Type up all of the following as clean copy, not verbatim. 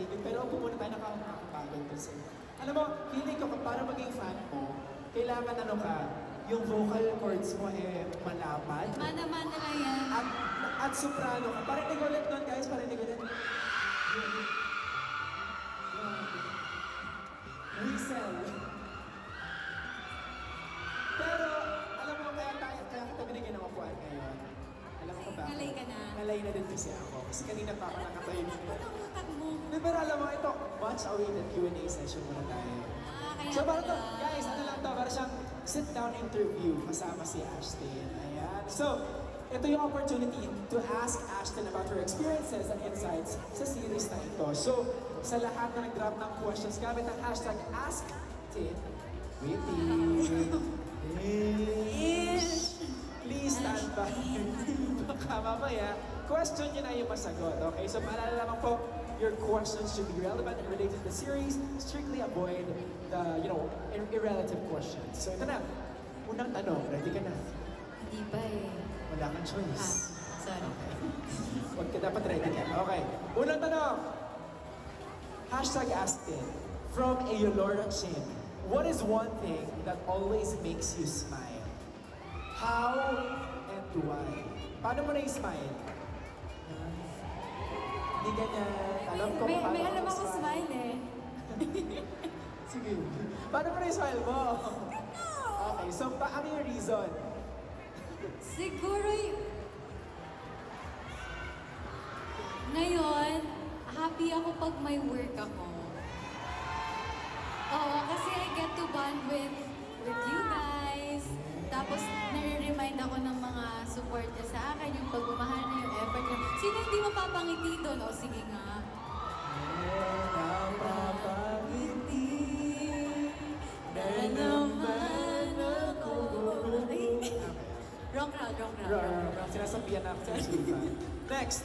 tahimik. Pero upo muna tayo, nakakapagod kasi. Alam mo, feeling ko para maging fan mo, kailangan ano ka, yung vocal cords mo malapad. Mana-mana lang yan. At soprano ka. Parinig ulit nun, guys. Parinig ulit. Whistle. Pero, alam mo, kaya kita binigyan ng upuan ngayon. Alam mo ba? Ngalay ka na. Ngalay na din kasi ako. Kasi kanina pa ako nakatayo dito. Utang mo. Pero alam mo, ito, much awaited Q&A session muna tayo. Kaya So, para to, pala. guys, ano lang to, para siyang sit-down interview kasama si Ashton. Ayan. So, ito yung opportunity to ask Ashton about her experiences and insights sa series na ito. So, sa lahat na nag-drop ng questions, gamit ang hashtag AskTin. Please stand by. Baka mamaya, question nyo na yung masagot. Okay? So, paalala naman po, your questions should be relevant and related to the series. Strictly avoid the, irrelative questions. So, ito na. Unang tanong. Ready ka na? Hindi pa eh. Wala kang choice. Sorry. Huwag ka dapat ready ka. Okay. Unang tanong. Hashtag AskTin. From a Yolora Chin. What is one thing that always makes you smile? How and why? Paano mo na-smile? Hindi ganyan. Alam ko May paano alam ka ako mag-smile. smile eh. Sige. Paano mo na-smile mo? Okay. So, ano yung reason? Siguro ngayon, happy ako pag may work ako. Oo, kasi I get to bond with you guys. Tapos, nare-remind ako ng mga support niya sa akin, yung pagmamahal na yung effort niya. Sino hindi mapapangiti doon? O, sige nga. Napapangiti na naman ako. Wrong crowd. Sinasabihan na ako sa Shiva. Next,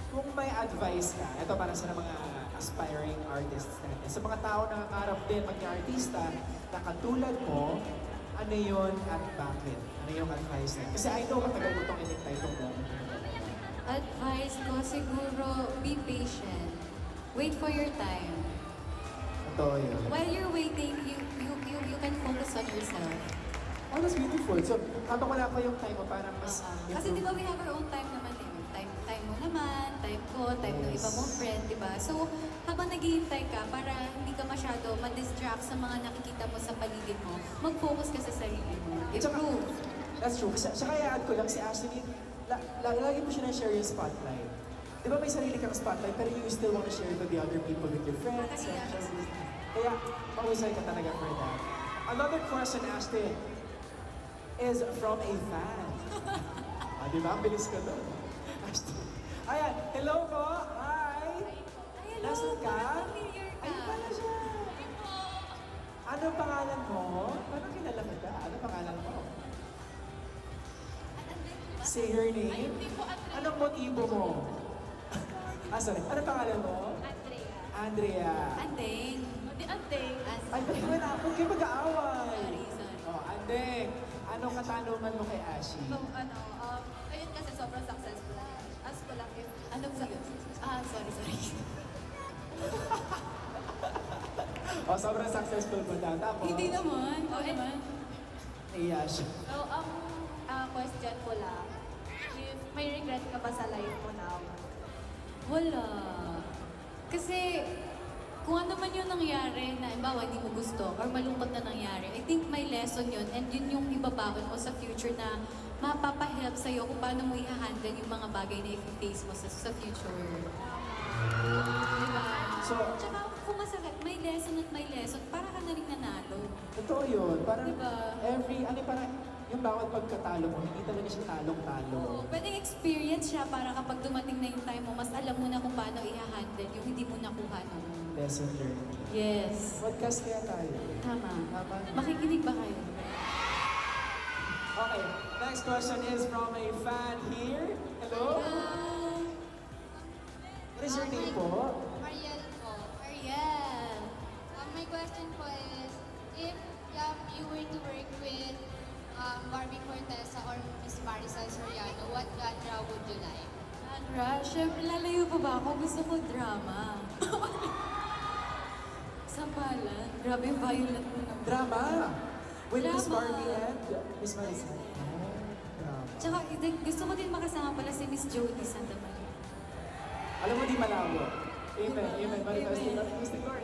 kung may advice ka, ito para sa mga aspiring artists natin. Sa mga tao na nakakarap din mag-artista na katulad mo, ano yun at bakit? Ano yung advice na? Kasi I know matagal mo itong inintay itong moment. Advice ko siguro, be patient. Wait for your time. Ito yun. While you're waiting, you can focus on yourself. Oh, that's beautiful. So, habang wala pa yung time mo, parang mas... Kasi di ba we have our own time naman eh. Time mo naman, time ko, time ng iba mong friend, di ba? So, habang naghihintay ka, para hindi ka masyado ma-distract sa mga nakikita mo sa paligid mo, mag-focus ka sa sarili mo. Improve. That's true. Sa kaya add ko lang si Ashley, lagi mo siya na-share yung spotlight. Di ba may sarili kang spotlight, pero you still want to share it with the other people, with your friends. Kaya, mahusay ka talaga for that. Another question, Ashley, is from a fan. Di ba? Ang bilis ko doon. Ashley. Ayan, hello po. Hi. Ay, hello. Nasaan ka? Familiar ka. Ayun pala siya. Ano pangalan mo? Paano kilala kita? Ano pangalan mo? Say your name. Anong motibo mo? Sorry. Ano pangalan mo? Andrea. Andeng. Andeng. Ay, ba't huwag kayo mag-aaway? Sorry. Oh, Andeng. Anong katanungan mo kay Ashi? So, ayun kasi sobrang successful. Ask ko lang if, Sorry. Oh, sobrang successful mo daw. Tapos? Hindi naman. Oo naman. Ay, Ashi. so, question ko lang, if may regret ka ba sa life mo now? Wala. Kasi, kung ano man yung nangyari na, imbawa, hindi mo gusto, or malungkot na nangyari, I think may lesson yun, and yun yung ibabaon mo sa future na mapapahelp sa'yo kung paano mo i-handle yung mga bagay na i-face mo sa future. Diba? So, Tsaka kung masakit, may lesson, para ka na rin nanalo. totoo yun. Parang Diba? parang yung bawat pagkatalo mo, hindi talaga siya talong-talo. Oo, pwedeng experience siya para kapag dumating na yung time mo, mas alam mo na kung paano i-handle yung hindi mo nakuha noon. Lesson learned. Yes. Podcast kaya tayo. Tama. Tama. Makikinig ba kayo? Okay, next question is from a fan here. Hello? What is your name po? Mariel po. Ariel. My question po is, if you were to work with Barbie Fortesa or Miss Marisol Soriano, what genre would you like? Genre? Siyempre, lalayo pa ba ako? Gusto ko drama. Grabe yung violent mo naman. Drama! With Miss Drama. Barbie and Miss Marisa. Drama. Tsaka, gusto ko din makasama pala si Miss Jody Santa Maria. Alam mo, di malawo. Amen, amen. Manifest Amen. Lord. Gusto ko.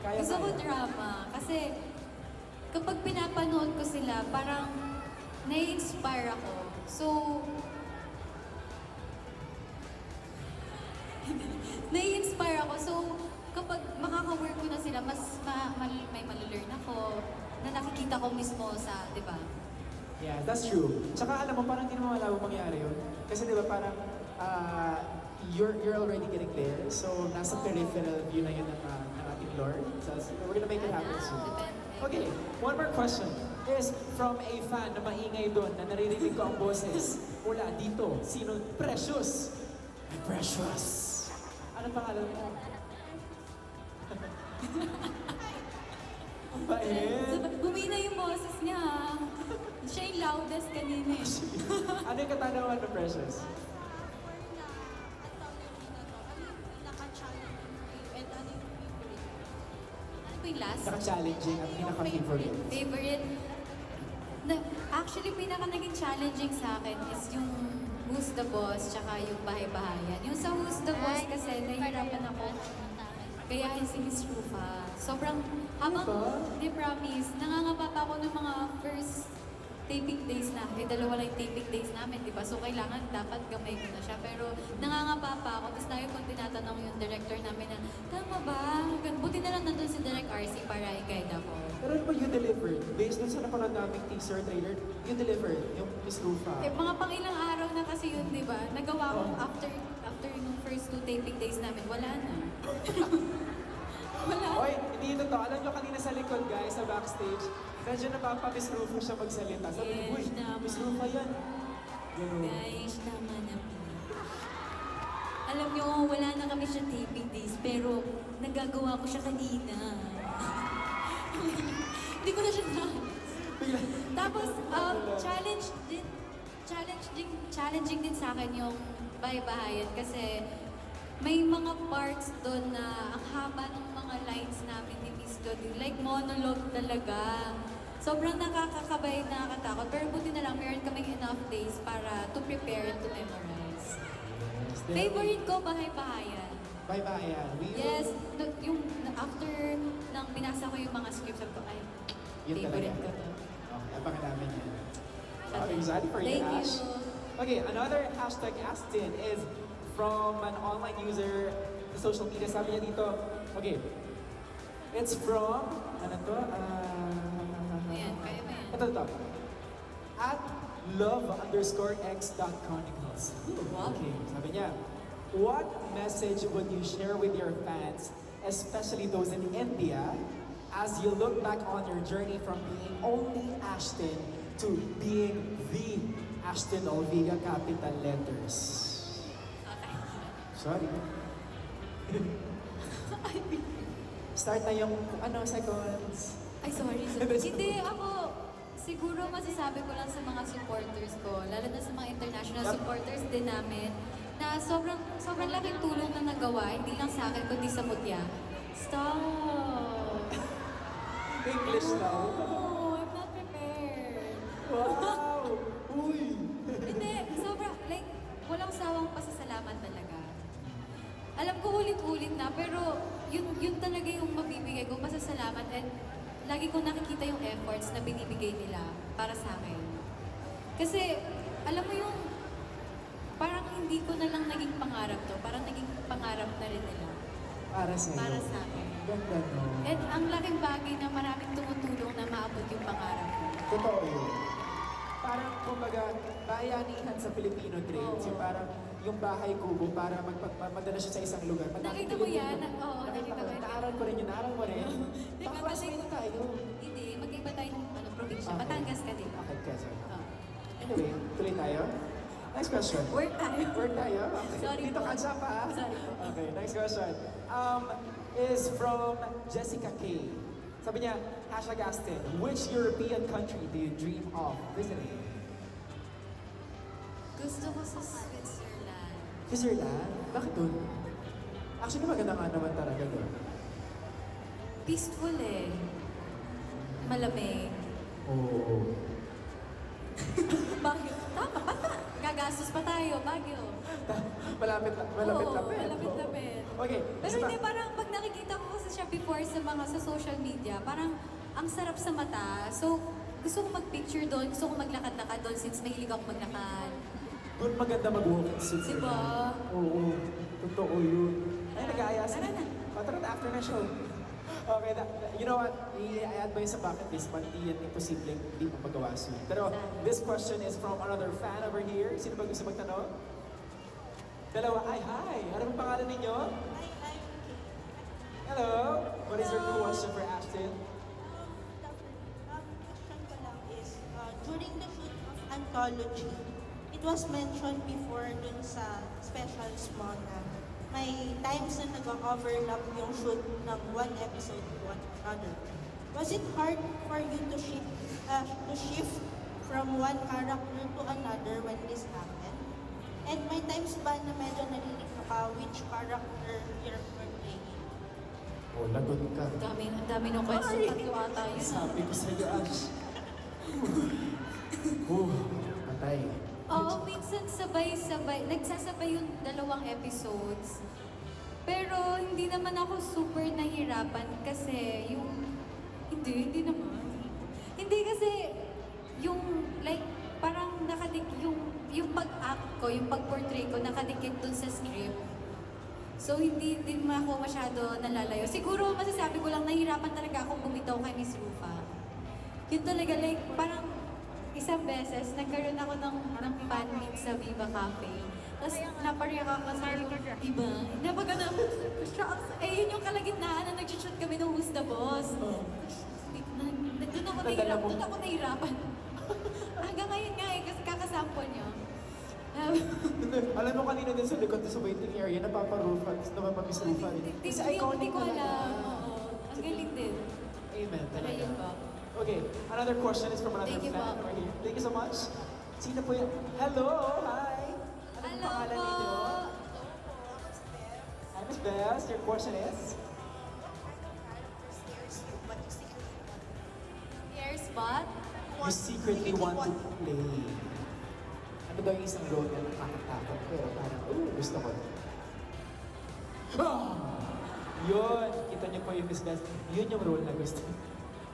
Kaya Gusto ko kaya. drama. Kasi, kapag pinapanood ko sila, parang nai-inspire ako. So, nai-inspire ako. So, kapag makaka-work ko na sila, mas may malalearn ako na nakikita ko mismo sa, di ba? Yeah, that's true. Tsaka alam mo, parang hindi naman malabo mangyari yun. Kasi di ba parang you're already getting there. So, nasa peripheral view na yun ng ating Lord. So, we're gonna make it happen soon. Okay, one more question is from a fan na maingay doon na naririnig ko ang boses mula dito. Sino? Precious! Ay, Precious! Ano pangalan mo? Ang bait! Humina yung boses niya. Siya yung loudest kanina eh. Ano yung katanungan mo, Precious? Ano po yung last? Pinaka-challenging at pinaka-favorite. Favorite? Actually, pinaka naging challenging sa akin is yung Who's the Boss, tsaka yung Bahay-Bahayan. Yung sa Who's the Boss kasi, nahihirapan ako gayahin si Miss Rufa. Sobrang, habang, di promise, nangangapa pa ako ng mga first taping days na, dalawa lang yung taping days namin, di ba? So, kailangan, dapat gamay ko na siya. Pero, nangangapa pa ako. Tapos tayo kung tinatanong yung director namin na, tama ba? Buti na lang nandun si Direk RC para i-guide ako. Pero ano ba you delivered? Based dun sa napanood naming teaser trailer, you delivered yung Miss Rufa. Eh, mga pang ilang araw na kasi yun, di ba? Nagawa ko after yung first 2 taping days namin, wala na. Wala. Oy, hindi yun totoo. Alam nyo kanina sa likod, guys, sa backstage, medyo napapa-Miss Rufa siya magsalita. Sabi niya, Yes, uy, naman. Miss Rufa yan. Ganun. Guys, tama na po. Alam nyo, wala na kami siya taping days, pero nagagawa ko siya kanina. Hindi ko na siya na. Tapos, challenging din sa akin yung Bahay-Bahayan kasi may mga parts doon na ang haba ng mga lines namin ni Miss Dodi. Like monologue talaga. Sobrang nakakakabay, nakakatakot. Pero buti na lang, meron kaming enough days para to prepare and to memorize. Favorite ko, Bahay-Bahayan. Bye-bye, yan. Yes, yung after nang binasa ko yung mga scripts, sabi ko, ay, Yun favorite talaga. ko to. Okay, abangan namin yan. Siya I'm din. excited for you, Thank Ash. Okay, another hashtag Astin is from an online user sa social media. Sabi niya dito, okay, it's from, ano to? Ayan, kaya ba yan? Ito. At love_x.chronicles. Wow. Okay, sabi niya, what message would you share with your fans, especially those in India, as you look back on your journey from being only Ashton to being the Ashton Olviga capital letters? Okay. Sorry. Start na yung, seconds. Ay, sorry. Hindi, ako, siguro masasabi ko lang sa mga supporters ko, lalo na sa mga international Yup. supporters din namin, na sobrang laking tulong na nagawa, hindi lang sa akin, kundi sa mutya. Stop! English now. Oh, I'm not prepared. Wow! Uy! Hindi, like, walang sawang pasasalamat talaga. Alam ko ulit-ulit na, pero yun talaga yung mabibigay ko, pasasalamat, and lagi ko nakikita yung efforts na binibigay nila para sa akin. Kasi, alam mo yung, parang hindi ko na lang naging pangarap to, parang naging pangarap na rin nila Para sa'yo. para sa akin. Ganda, no? And ang laking bagay na maraming tumutulong na maabot yung pangarap ko. Totoo yun. Parang, kumbaga, bayanihan sa Filipino trails. Oo. Yung parang, yung bahay kubo para madala siya sa isang lugar. Madaming Nakita mo Pilipino. yan? Oo, nakita ko yan. Naaral ko rin yun, naaral mo rin. Di ba, Classmate na tayo. Hindi, magkaiba tayo ng probinsya. Okay. Batangas ka din. Okay, Quezon. Oh. Anyway, tuloy tayo. Next question. Work tayo. Work tayo? Okay. Sorry Dito po. catch up, ha? Sorry po. Okay, next question. Is from Jessica K. Sabi niya, #Astin, which European country do you dream of visiting? Gusto ko sa Switzerland. Switzerland? Bakit dun? Actually, maganda nga naman talaga dun. Peaceful eh. malamig. Oo. Baguio. Tama, basta. Gagastos pa tayo, Baguio. Malapit-lapit. Oo, malapit-lapit. Okay. Pero hindi, parang pag nakikita ko kasi siya before sa social media, parang ang sarap sa mata. So, gusto ko mag-picture doon, gusto ko maglakad-lakad doon since mahilig ako maglakad. Doon maganda mag-walking suits. Diba? Oo. Totoo yun. Ay, nag-aaya Tara na. Tara na, after na show. Okay, you know what? I-add ba yun sa bucket list, but hindi yan imposible, hindi mo magawa soon. Pero this question is from another fan over here. Sino ba gusto magtanong? Dalawa. Ay, hi! Ano bang pangalan ninyo? Hello! What is your question for Ashton? Question ko lang is, during the shoot of Anthology, it was mentioned before dun sa specials mo na may times na nag-overlap yung shoot ng one episode to another. Was it hard for you to shift from one character to another when this happened? And may times ba na medyo nalilito ka which character you're portraying? Oh, lagot ka. Ang dami ng question. Tatlo ata yun. Sabi ko sa'yo, Ash. Patay. Oo, minsan sabay-sabay. Nagsasabay yung dalawang episodes. Pero hindi naman ako super nahirapan kasi yung... Hindi naman. Hindi kasi yung like parang yung pag-act ko, yung pag-portray ko nakadikit dun sa script. So hindi din ako masyado nalalayo. Siguro masasabi ko lang nahirapan talaga akong bumitaw kay Miss Rufa. Yun talaga like parang isang beses, nagkaroon ako ng fan meet sa Viva Cafe. Tapos napariyak ako sa diba? Napag shocks. Yun yung kalagitnaan na nag-shoot kami ng Who's the Boss. Doon ako nahirapan. Hanggang ngayon nga kasi kakasample nyo. Alam mo kanina din sa likod sa waiting area, napaparufa, napapamiss rufa. Kasi iconic ko talaga. alam. Oo. Ang galing din. Amen Pero talaga. yun po. Okay, another question is from another Thank you fan po. over here. Thank you so much. Sino po yan? Hello! Hi! Anong Hello pangalan po! ninyo? Hi, Miss Bess. Your question is? Air spot? You secretly want to play. Ano daw yung isang role na nakakatakot pero parang, gusto ko. Yun! Kita niyo po yung Miss Bess. Yun yung role na gusto.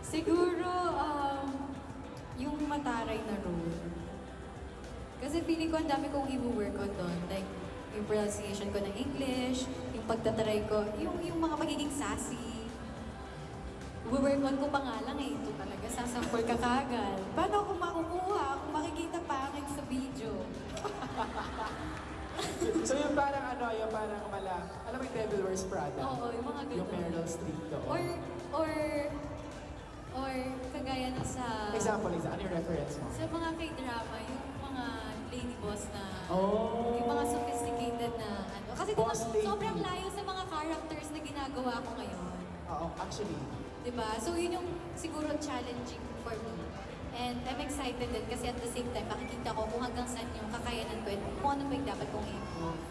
Siguro, yung mataray na role. Kasi feeling ko ang dami kong i-work on doon. Like, yung pronunciation ko ng English, yung pagtataray ko, yung mga pagiging sassy. I-work on ko pa nga lang eh. Ito talaga, sasampol ka kagad. Paano ako makukuha kung makikita pangit sa video? So yung parang yung parang alam mo yung Devil Wears Prada? Oo, yung mga ganun. Yung Meryl Streep doon. Or kagaya na sa... Example, ano yung reference mo? Sa mga K-drama, yung mga lady boss na... Oh. Yung mga sophisticated na ano. Kasi Boss lady. sobrang layo sa mga characters na ginagawa ko ngayon. Oo, actually. Diba? So yun yung siguro challenging for me. And I'm excited din kasi at the same time, makikita ko kung hanggang saan yung kakayanan ko at kung ano ba yung dapat kong i-improve.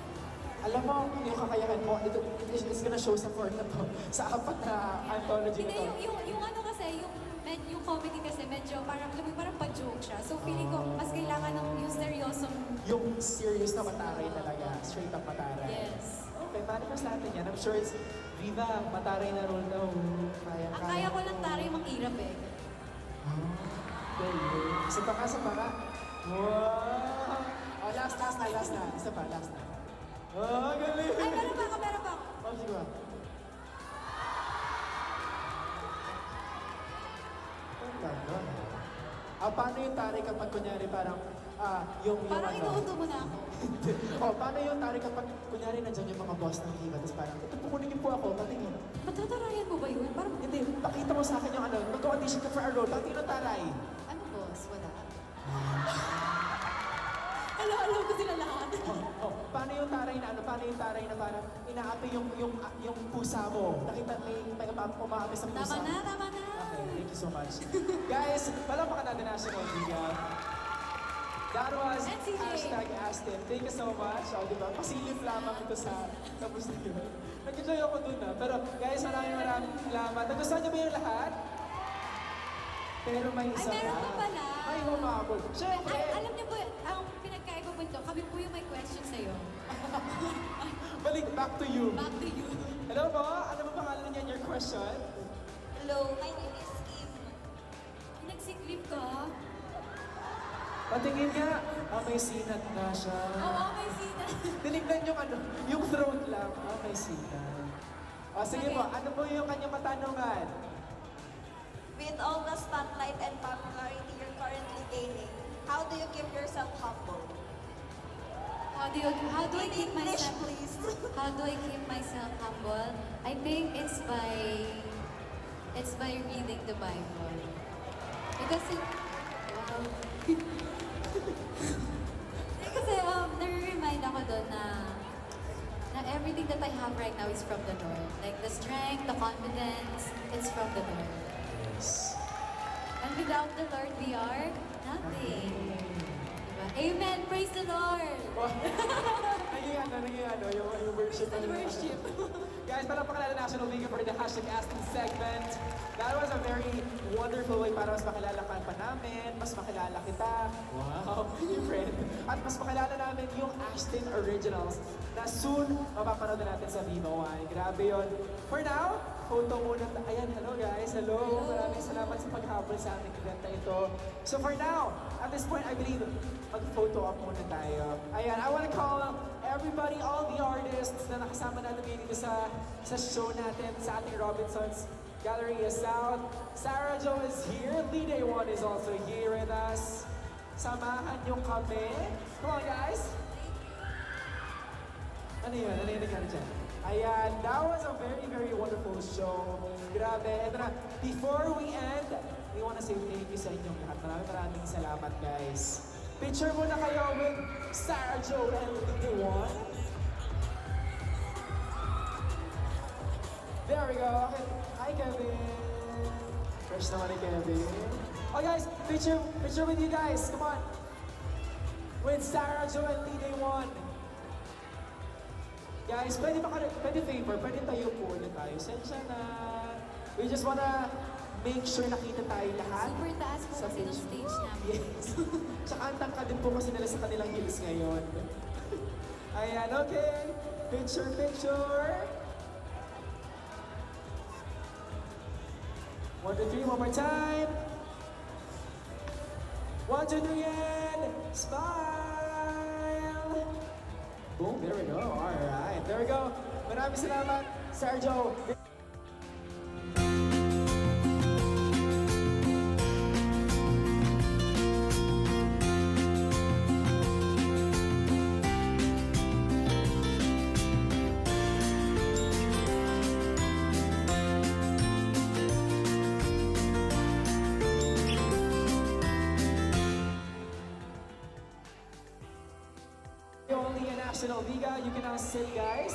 Alam mo, yung kakayahan mo, it's gonna show sa fourth na to, sa apat na anthology na Hindi, to. yung ano kasi, yung comedy kasi medyo parang, alam mo, parang pa-joke siya. So feeling ko, mas kailangan ng yung seryosong... Yung serious na mataray talaga, straight up mataray. Yes. Okay, manifest natin yan. I'm sure it's Viva, mataray na role daw. Ang kaya ko lang taray mang-irap eh. Isa pa ka. Wow! Oh, last na. Isa pa, last na. Oh, galing! Ay, meron pa ako. Oh, sige ba? Paano yung taray kapag kunyari parang, Parang inuuto mo na ako. paano yung taray kapag kunyari nandiyan yung mga boss ng Viva, tapos parang, ito pukunin niyo po ako, patingin. Matatarayan mo ba yun? Parang, Hindi, pakita mo sa akin yung mag-audition ka for a role, patingin yung taray. ano boss? Wala. Alam ko sila lahat. Paano yung taray na parang inaapi yung pusa mo? Nakita may umaapi sa pusa. Tama na. Okay, thank you so much. Guys, palamakan natin National Bigyan. That was And CJ. #Astin. Thank you so much. O, diba? Pasilip lamang ito sa tapos na yun. Nag-enjoy ako dun Pero guys, maraming salamat. Nagustuhan niyo ba yung lahat? Pero may isa Ay, meron pa. pa pala. May humabol. Siyempre, Ay, alam niyo po, ang pinagkaiba po ito, kami po yung may question sa'yo. balik back to you. Back to you. Hello po, ano ba pangalan niyan, your question? Hello, my name is Kim. Nagsiklip ka? Patingin nga. May sinat na siya. Oo, may sina. Tinignan yung ano, yung throat lang. May sinat. Sige Okay. po, ano po yung kanyang matanungan? With all the spotlight and popularity you're currently gaining, how do you keep yourself humble? How do I In keep English, myself please. How do I keep myself humble? I think it's by reading the Bible. Because wow. Kasi nare-remind ako doon na everything that I have right now is from the Lord. Like the strength, the confidence, it's from the Lord. Yes. And without the Lord, we are nothing. Diba? Amen! Praise the Lord! Naging yung worship. Worship. Guys, para pakilala National League for the hashtag Asking segment. That was a very wonderful way para mas makilala ka pa namin, mas makilala kita. Wow, your friend. At mas makilala namin yung Ashton Originals na soon mapapanood na natin sa Viva One. Grabe yun. For now, photo muna. Ayan, hello guys. Hello. Maraming salamat sa paghabol sa aming event na ito. So for now, at this point, I believe mag-photo up muna tayo. Ayan, I want to call everybody, all the artists na nakasama natin ngayon dito sa show natin sa ating Robinsons Galleria South. Sarah Jo is here. Lee Day One is also here with us. Samahan niyo kami. Come on, guys. Ano yun? Ano yung nangyari dyan? Ayan, that was a very, very wonderful show. Grabe. And before we end, we want to say thank you sa inyong lahat. Maraming salamat, guys. Picture muna kayo with Sarah Jo and Lee Day One. There we go. Okay. Hi, Kevin. Fresh naman ni Kevin. Oh, guys, picture with you guys. Come on. With Sarah Jo and Lee Day One. Guys, pwede favor, pwede tayo po ulit tayo. Sensya na. We just wanna make sure nakita tayo lahat. Super taas po kasi ng stage namin. Yes. Tsaka ang tangka din po kasi nila sa kanilang heels ngayon. Ayan, okay. Picture. 1, 2, 3, one more time. 1, 2, 3, and smile. Boom, there we go. All right, there we go. Maraming salamat, Sergio. Only a National Liga. You can now sit, guys.